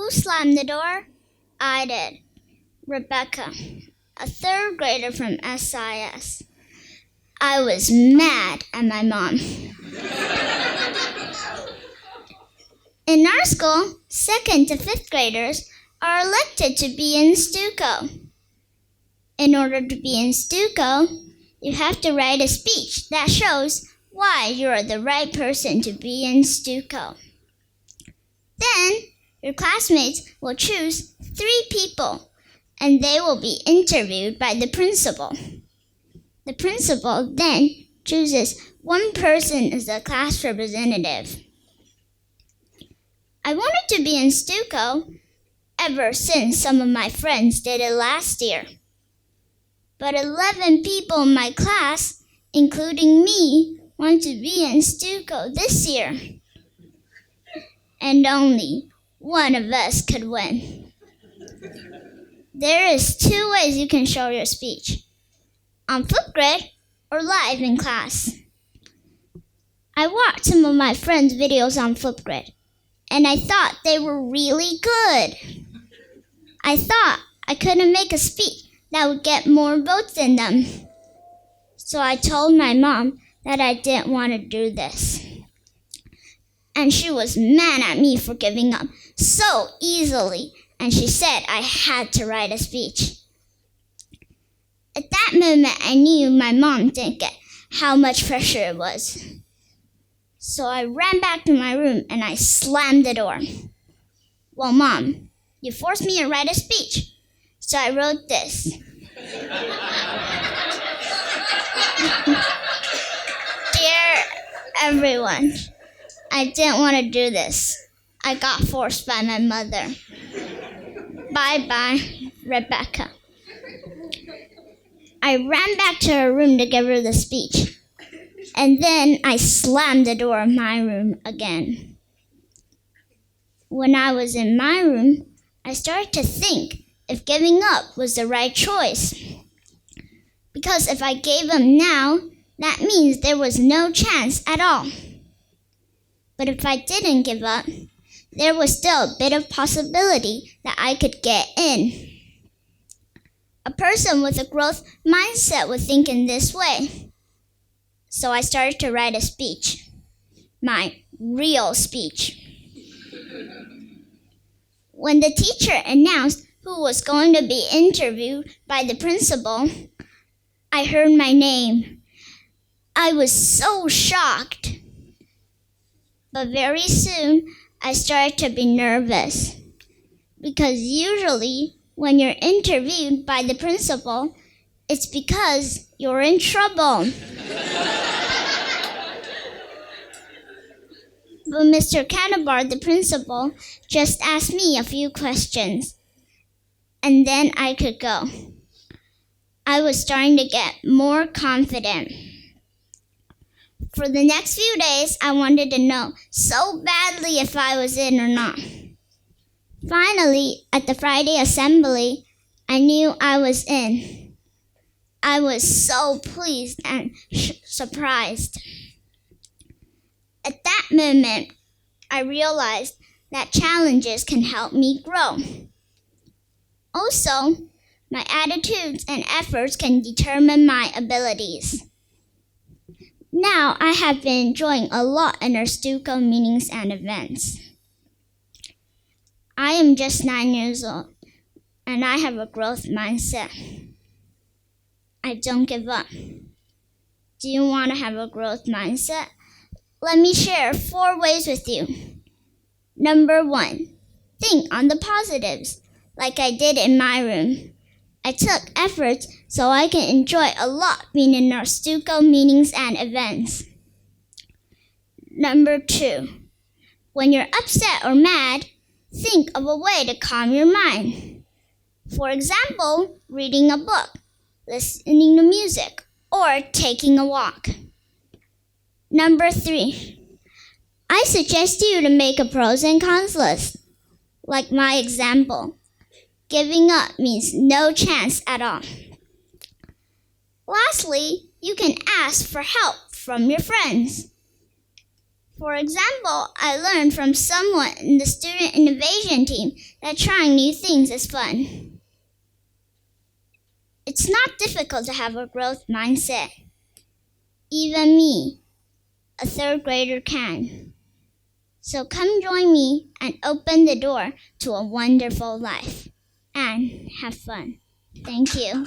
Who slammed the door? I did. Rebecca, a third grader from SIS. I was mad at my mom. In our school, 2nd to 5th graders are elected to be in Stuco. In order to be in Stuco, you have to write a speech that shows why you are the right person to be in Stuco. Then, your classmates will choose 3 people, and they will be interviewed by the principal. The principal then chooses 1 person as the class representative. I wanted to be in Stuco ever since some of my friends did it last year. But 11 people in my class, including me, want to be in Stuco this year. And only one of us could win. There is 2 ways you can show your speech: on Flipgrid or live in class. I watched some of my friends' videos on Flipgrid, and I thought they were really good. I thought I couldn't make a speech that would get more votes than them. So I told my mom that I didn't want to do this. And she was mad at me for giving up so easily, and she said I had to write a speech. At that moment, I knew my mom didn't get how much pressure it was. So I ran back to my room and I slammed the door. Well, Mom, you forced me to write a speech. So I wrote this. Dear everyone, I didn't want to do this. I got forced by my mother. Bye-bye, Rebecca. I ran back to her room to give her the speech. And then I slammed the door of my room again. When I was in my room, I started to think if giving up was the right choice. Because if I gave up now, that means there was no chance at all. But if I didn't give up, there was still a bit of possibility that I could get in. A person with a growth mindset would think in this way. So I started to write a speech, my real speech. When the teacher announced who was going to be interviewed by the principal, I heard my name. I was so shocked. But very soon, I started to be nervous. Because usually, when you're interviewed by the principal, it's because you're in trouble. But Mr. Catabar, the principal, just asked me a few questions. And then I could go. I was starting to get more confident. For the next few days, I wanted to know so badly if I was in or not. Finally, at the Friday assembly, I knew I was in. I was so pleased and surprised. At that moment, I realized that challenges can help me grow. Also, my attitudes and efforts can determine my abilities. Now, I have been enjoying a lot in our Stuco meetings and events. I am just 9 years old, and I have a growth mindset. I don't give up. Do you want to have a growth mindset? Let me share 4 ways with you. Number 1, think on the positives, like I did in my room. I took efforts so I can enjoy a lot being in our Stuco meetings and events. Number 2, when you're upset or mad, think of a way to calm your mind. For example, reading a book, listening to music, or taking a walk. Number 3, I suggest you to make a pros and cons list. Like my example, giving up means no chance at all. Lastly, you can ask for help from your friends. For example, I learned from someone in the student innovation team that trying new things is fun. It's not difficult to have a growth mindset. Even me, a third grader, can. So come join me and open the door to a wonderful life. And have fun. Thank you.